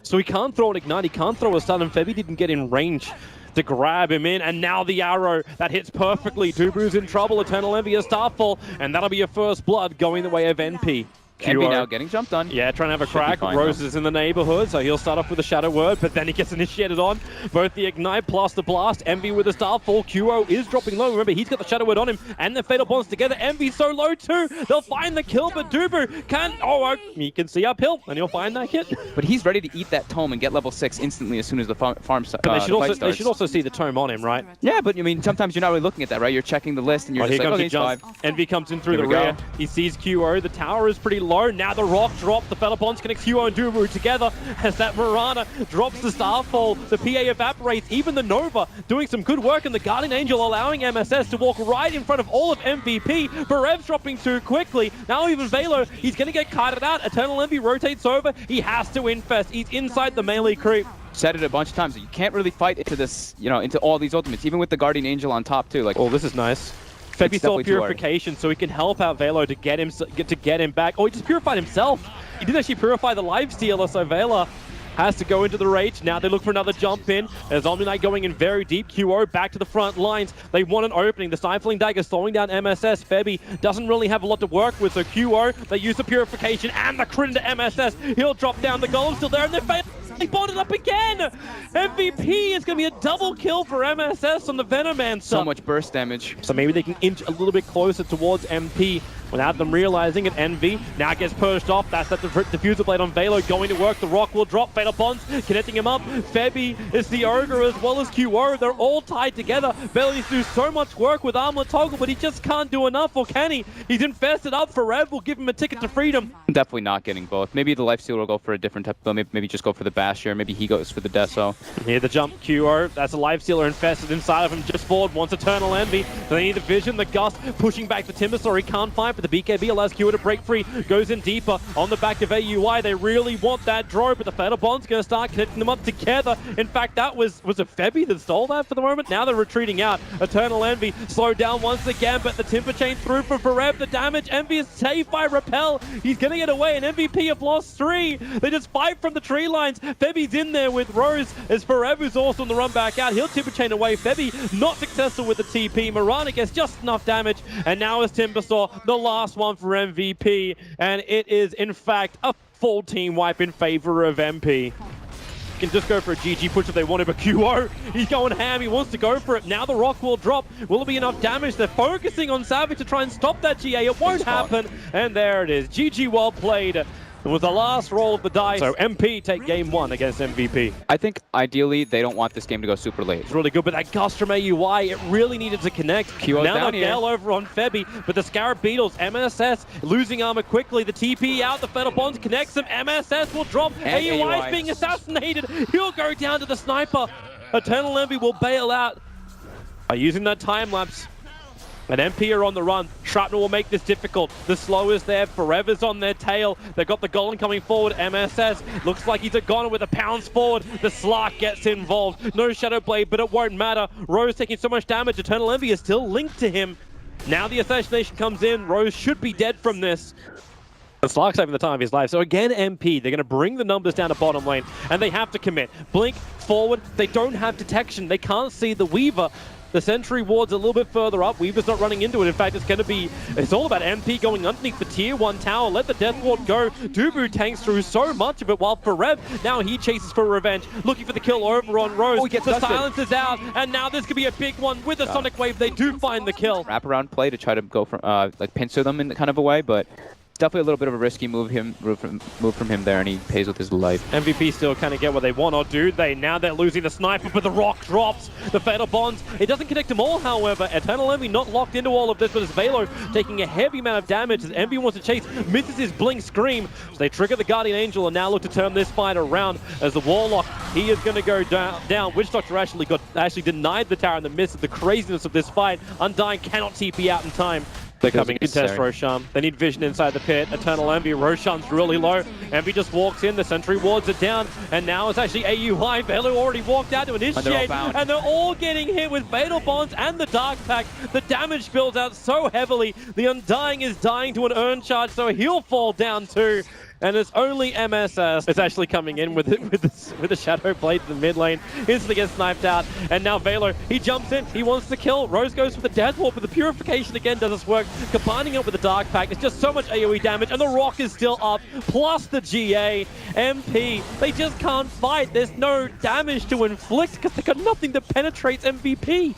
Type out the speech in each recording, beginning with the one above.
so he can't throw an Ignite, he can't throw a stun, and Febby didn't get in range to grab him in, and now the arrow that hits perfectly. Dubu's in trouble, Eternal Envy a Starfall, and that'll be a first blood going the way of NP. Envy now getting jumped on. Yeah, trying to have a Should crack. fine, Rose though. is in the neighborhood, so he'll start off with a Shadow Word, but then he gets initiated on. Both the Ignite plus the Blast. Envy with the Starfall. QO is dropping low. Remember, he's got the Shadow Word on him, and the Fatal Bonds together. Envy's so low too. They'll find the kill, but Dubu can't. Oh, he can see uphill, and he'll find that hit. But he's ready to eat that tome and get level 6 instantly as soon as the farm But they should also see the tome on him, right? Yeah, but I mean, sometimes you're not really looking at that, right? You're checking the list and you're just here like, comes okay, the he's jump. 5. Envy comes in through Here the we rear. go. He sees QO. The tower is pretty low. Now the rock drop. The Fatal Bonds connect QO and Dubu together as that Mirana drops the Starfall. The PA evaporates. Even the Nova doing some good work, and the Guardian Angel allowing MSS to walk right in front of all of MVP. Barev's dropping too quickly. Now even Velo, he's going to get kited out. Eternal Envy rotates over. He has to infest. He's inside the melee creep. Said it a bunch of times. You can't really fight into this, you know, into all these ultimates, even with the Guardian Angel on top too. Like, oh, this is nice. Febby saw definitely too hard. purification, so he can help out Velo to get him back. Oh, he just purified himself. He didn't actually purify the lifestealer, so Vela has to go into the rage. Now they look for another jump in. There's Omni-Knight going in very deep. QO back to the front lines. They want an opening. The Stifling Dagger slowing down MSS. Febby doesn't really have a lot to work with, so QO, they use the purification and the crit into MSS. He'll drop down. The golem's still there, and they're failing. They bonded up again! MVP is going to be a double kill for MSS on the Venomancer. so much burst damage. So maybe they can inch a little bit closer towards MP without them realizing it. Envy now gets pushed off. That's that diffuser blade on Velo going to work. The rock will drop. Fatal Bonds connecting him up. Febby is the Ogre as well as QO. They're all tied together. Velo needs to do so much work with Armlet Toggle, but he just can't do enough, or can he? He's infested up. Forever will give him a ticket to freedom. Definitely not getting both. Maybe the Lifestealer will go for a different type of build. Maybe just go for the Basher. Maybe he goes for the Deso. Here the jump, QO. That's a Lifestealer infested inside of him. Just forward, wants Eternal Envy. They need the vision. The Gust pushing back the Timbersaw. He can't fight, but the BKB allows QO to break free. Goes in deeper on the back of AUI. They really want that draw, but the Fatal Bond's going to start connecting them up together. In fact, that was it Febby that stole that for the moment? Now they're retreating out. Eternal Envy slowed down once again, but the Timber Chain through for Forever. The damage. Envy is saved by Repel. He's going to get away, and MVP have lost 3. They just fight from the tree lines. Febby's in there with Rose as Forever's also on the run back out. He'll Timber Chain away. Febby not successful with the TP. Mirana gets just enough damage, and now is Timbersaw, the last one for MVP, and it is in fact a full team wipe in favor of MP. Can just go for a GG push if they wanted, but QO, he's going ham, he wants to go for it. Now the rock will drop. Will it be enough damage? They're focusing on Savage to try and stop that GA. It won't happen, and there it is. GG, well played. It was the last roll of the dice. So MP take game 1 against MVP. I think ideally they don't want this game to go super late. It's really good, but that Gust from AUI, it really needed to connect. QO's now down the here. Gale over on Febby, but the Scarab Beetles, MSS losing armor quickly. The TP out, the Fatal Bonds connects them. MSS will drop. And AUI is being assassinated. He'll go down to the sniper. Eternal Envy will bail out by using that time lapse. And MP are on the run. Shrapnel will make this difficult. The slow is there. Forever's on their tail. They've got the Golem coming forward. MSS looks like he's a goner with a pounce forward. The Slark gets involved. No Shadow Blade, but it won't matter. Rose taking so much damage. Eternal Envy is still linked to him. Now the assassination comes in. Rose should be dead from this. The Slark's saving the time of his life. So again, MP, they're going to bring the numbers down to bottom lane, and they have to commit. Blink, forward. They don't have detection. They can't see the Weaver. The Sentry Ward's a little bit further up. Weaver's not running into it. In fact, it's all about MP going underneath the tier 1 tower. Let the Death Ward go. Dubu tanks through so much of it, while Forev, now he chases for revenge, looking for the kill over on Rose. Oh, he gets the dusted. silence is out, and now this could be a big one with the Sonic Wave. They do find the kill. Wraparound play to try to go from like pincer them in kind of a way, but definitely a little bit of a risky move from him there, and he pays with his life. MVP still kind of get what they want, or do they? Now they're losing the sniper, but the rock drops. The Fatal Bonds, it doesn't connect them all, however. Eternal Envy not locked into all of this, but it's Velo taking a heavy amount of damage as Envy wants to chase, misses his Blink Scream. So they trigger the Guardian Angel and now look to turn this fight around as the Warlock, he is going to go down. Witch Doctor actually denied the tower in the midst of the craziness of this fight. Undying cannot TP out in time. They're coming to contest Roshan. They need vision inside the pit. Eternal Envy. Roshan's really low. Envy just walks in. The Sentry Wards are down. And now it's actually AUI. Velo already walked out to initiate. And they're all getting hit with Fatal Bonds and the Dark Pack. The damage builds out so heavily. The Undying is dying to an Urn Charge, so he'll fall down too. and it's only MSS that's actually coming in with the Shadow Blade to the mid lane. Instantly gets sniped out, and now Velo, he jumps in, he wants to kill. Rose goes for the Death Warp, but the Purification again does its work, combining it with the Dark Pact. It's just so much AoE damage, and the Rock is still up, plus the GA. MP, they just can't fight. There's no damage to inflict because they got nothing that penetrates MVP.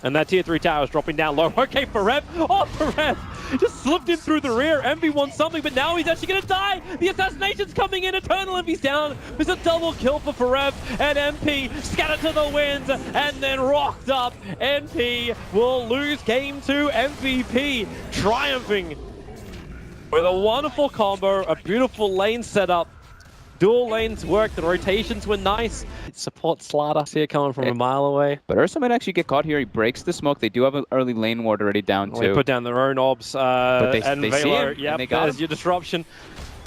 And that tier 3 tower is dropping down low. Okay, Farev. Oh, Farev just slipped in through the rear. Envy wants something, but now he's actually going to die. The assassination's coming in. Eternal Envy's down. There's a double kill for Farev. And MP scattered to the winds and then rocked up. MP will lose game 2. MVP triumphing with a wonderful combo, a beautiful lane setup. Dual lanes worked, the rotations were nice. Support Slaughter here coming from a mile away. But Ursa might actually get caught here. He breaks the smoke. They do have an early lane ward already down too. They put down their own obs. But they and see Velo, him, yep, and they got there's him. your disruption.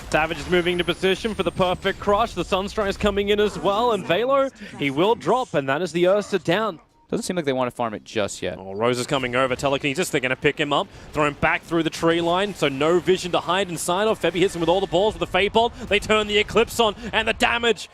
Savage is moving into position for the perfect crush. The Sunstride's coming in as well, and Velo, he will drop, and that is the Ursa down. Doesn't seem like they want to farm it just yet. Oh, Rose is coming over. Telekinesis, they're going to pick him up, throw him back through the tree line, so no vision to hide inside of. Febby hits him with all the balls with the Fade Bolt. They turn the Eclipse on, and the damage.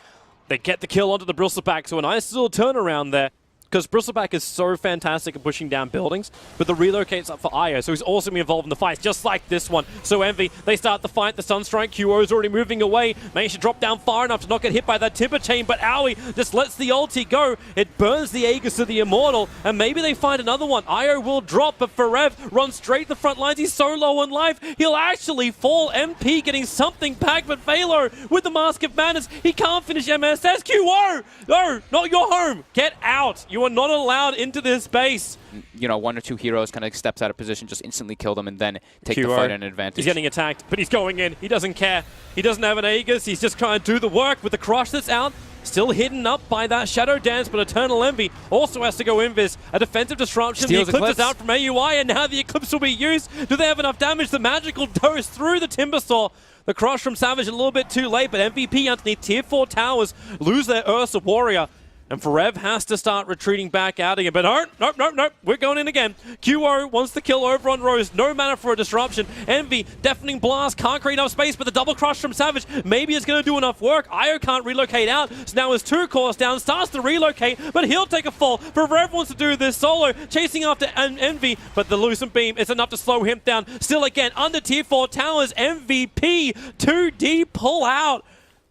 They get the kill onto the Bristleback, so a nice little turnaround there. Because Bristleback is so fantastic at pushing down buildings, but the relocate's up for Io, so he's also involved in the fights, just like this one. So Envy, they start the fight, the Sunstrike, QO's already moving away, managed to drop down far enough to not get hit by that Timber Chain, but Aoi just lets the ulti go. It burns the Aegis of the Immortal, and maybe they find another one. Io will drop, but Farev runs straight to the front lines. He's so low on life, he'll actually fall. MP getting something back, but Velo with the Mask of Madness, he can't finish MSS. QO! No, not your home! Get out! You are not allowed into this base. You know, one or two heroes kind of steps out of position, just instantly kill them, and then take QO. the fight at an advantage. He's getting attacked, but he's going in. He doesn't care. He doesn't have an Aegis. He's just trying to do the work with the crush that's out. Still hidden up by that Shadow Dance, but Eternal Envy also has to go invis. A defensive disruption. Steals the Eclipse is out from AUI, and now the Eclipse will be used. Do they have enough damage? The magical dose through the Timbersaw. The crush from Savage a little bit too late, but MVP underneath tier 4 towers lose their Ursa Warrior. And Farev has to start retreating back out again. But nope. We're going in again. QO wants to kill over on Rose. No mana for a disruption. Envy, Deafening Blast, can't create enough space, but the double crush from Savage maybe is going to do enough work. Io can't relocate out, so now his 2 cores down, starts to relocate, but he'll take a fall. Farev wants to do this solo, chasing after Envy, but the Lucent Beam is enough to slow him down. Still again, under tier 4 towers, MVP, 2D pull out.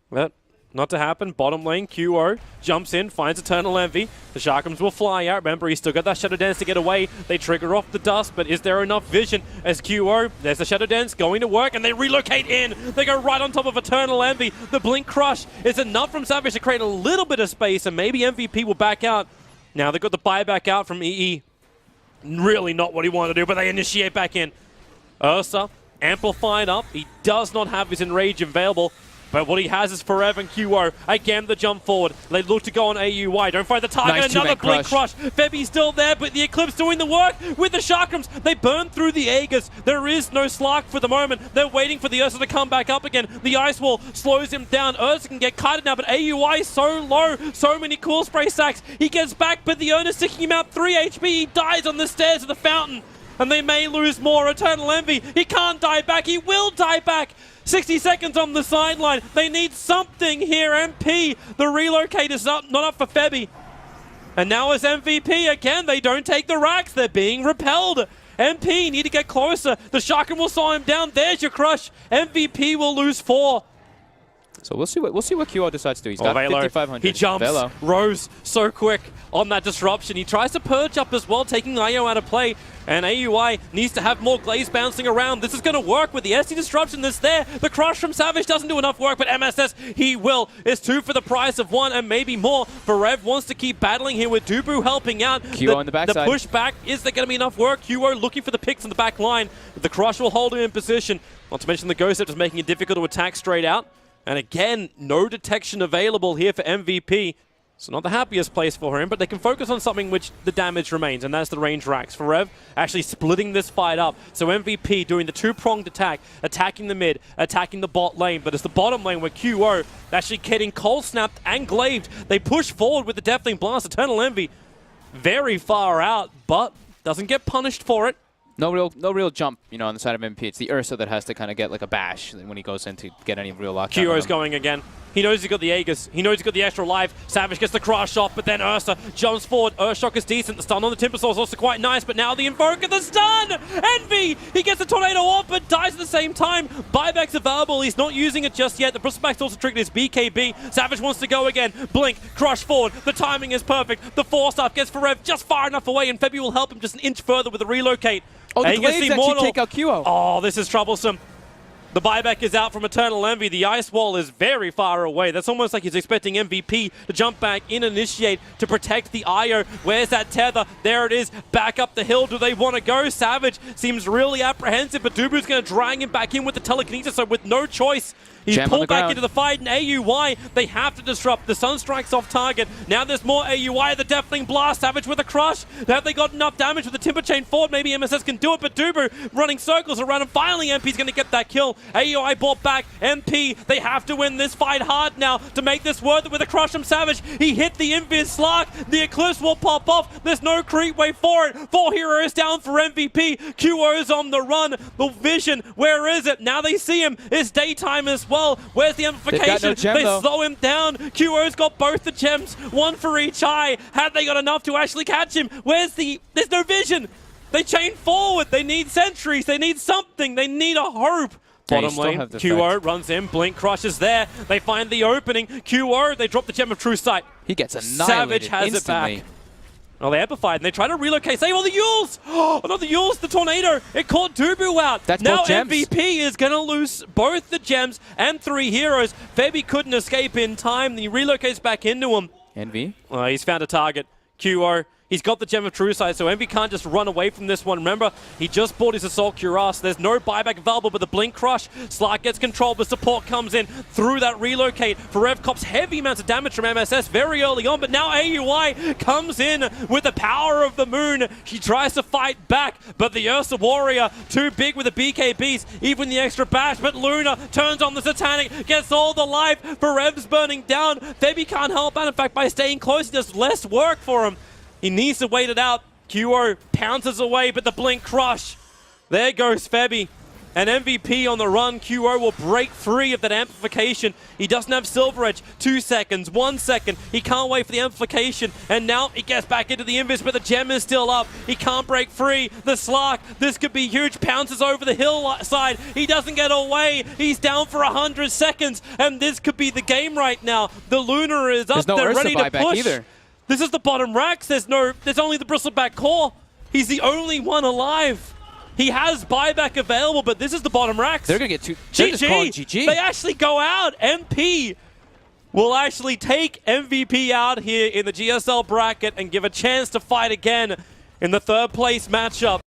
But not to happen. Bottom lane, QO jumps in, finds Eternal Envy. The Sharkums will fly out. Remember, he's still got that Shadow Dance to get away. They trigger off the dust, but is there enough vision as QO? There's the Shadow Dance going to work, and they relocate in. They go right on top of Eternal Envy. The Blink Crush is enough from Savage to create a little bit of space, and maybe MVP will back out. Now they've got the buyback out from EE. Really not what he wanted to do, but they initiate back in. Ursa, amplified up. He does not have his Enrage available. But what he has is Farev and QO. Again, the jump forward. They look to go on AUI. Don't find the target. Nice Another Blink Crush. Febby's still there, but the Eclipse doing the work with the Sharkrams. They burn through the Aegis. There is no Slark for the moment. They're waiting for the Ursa to come back up again. The Ice Wall slows him down. Ursa can get kited now, but AUI is so low. So many Cool Spray stacks. He gets back, but the owner's sticking him out 3 HP. He dies on the stairs of the fountain. And they may lose more. Eternal Envy. He can't die back. He will die back. 60 seconds on the sideline. They need something here. MP, the relocate is not up for Febby. And now as MVP again, they don't take the racks. They're being repelled. MP need to get closer. The Sharkin will saw him down. There's your crush. MVP will lose 4. So we'll see what QO decides to do. He's got Velo, 5,500. he jumps. Velo. Rose so quick on that disruption. He tries to purge up as well, taking Io out of play. And AUI needs to have more glaze bouncing around. This is going to work with the SD disruption that's there. The crush from Savage doesn't do enough work, but MSS, he will. It's 2 for the price of 1 and maybe more. Farev wants to keep battling here with Dubu helping out. QO on the backside. The pushback, is there going to be enough work? QO looking for the picks on the back line. The crush will hold him in position. Not to mention the Ghost Scepter is making it difficult to attack straight out. And again, no detection available here for MVP. So not the happiest place for him, but they can focus on something which the damage remains, and that's the range racks. Farev actually splitting this fight up. So MVP doing the 2-pronged attack, attacking the mid, attacking the bot lane, but it's the bottom lane where QO actually getting cold snapped and glaived. They push forward with the Deafening Blast. Eternal Envy very far out, but doesn't get punished for it. No real jump, you know, on the side of MP. It's the Ursa that has to kind of get like a bash when he goes in to get any real lockdown. Qro's going again. He knows he's got the Aegis. He knows he's got the extra life. Savage gets the crush off, but then Ursa jumps forward. Urshock is decent. The stun on the Timbersaw is also quite nice, but now the Invoker, the stun! Envy! He gets the Tornado off, but dies at the same time. Buyback's available. He's not using it just yet. The Bristleback's also triggered his BKB. Savage wants to go again. Blink, crush forward. The timing is perfect. The 4-star gets Forev just far enough away, and Febby will help him just an inch further with the relocate. Oh, the Glaives actually take out QO. Oh, this is troublesome. The buyback is out from Eternal Envy. The ice wall is very far away. That's almost like he's expecting MVP to jump back in and initiate to protect the IO. Where's that tether? There it is. Back up the hill. Do they want to go? Savage seems really apprehensive, but Dubu's going to drag him back in with the telekinesis, so with no choice. He's pulled back into the fight, and AUI, they have to disrupt. The Sunstrike's off target. Now there's more AUI. The Deathling Blast. Savage with a crush. Have they got enough damage with the Timber Chain forward? Maybe MSS can do it, but Dubu running circles around him. Finally, MP's going to get that kill. AUI brought back. MP, they have to win this fight hard now to make this worth it with a crush from Savage. He hit the Invis Slark. The Eclipse will pop off. There's no creep way for it. 4 heroes down for MVP. QO's on the run. The vision, where is it? Now they see him. It's daytime as well. Where's the amplification? They slow him down. QO's got both the gems, one for each eye. Had they got enough to actually catch him? There's no vision. They chain forward. They need sentries. They need something. They need a hope. Bottom lane, QO runs in, Blink crushes there. They find the opening. QO, they drop the Gem of True Sight. He gets annihilated Savage has instantly. it back. Oh, they amplified, and they try to relocate. Save all the Yules! Oh, not the Yules, the Tornado. It caught Dubu out. That's now both gems. MVP is going to lose both the gems and 3 heroes. Febby couldn't escape in time. He relocates back into him. Envy? He's found a target. QO. He's got the Gem of True Sight, so Envy can't just run away from this one. Remember, he just bought his Assault Cuirass. There's no buyback available, but the Blink Crush. Slark gets control, but support comes in through that relocate. Forev cops heavy amounts of damage from MSS very early on, but now AUI comes in with the power of the moon. He tries to fight back, but the Ursa Warrior, too big with the BKBs, even the extra bash, but Luna turns on the Satanic, gets all the life. Forev's burning down. Febby can't help out. In fact, by staying close, he does less work for him. He needs to wait it out. QO pounces away, but the Blink Crush. There goes Febby. And MVP on the run. QO will break free of that amplification. He doesn't have Silver Edge. 2 seconds, 1 second. He can't wait for the amplification. And now he gets back into the Invis, but the gem is still up. He can't break free. The Slark, this could be huge. Pounces over the hillside. He doesn't get away. He's down for 100 seconds. And this could be the game right now. The Lunar is up. They're ready to push. Either. This is the bottom racks. There's only the Bristleback core. He's the only one alive. He has buyback available, but this is the bottom racks. They're gonna get two. GG. They actually go out. MP will actually take MVP out here in the GSL bracket and give a chance to fight again in the 3rd place matchup.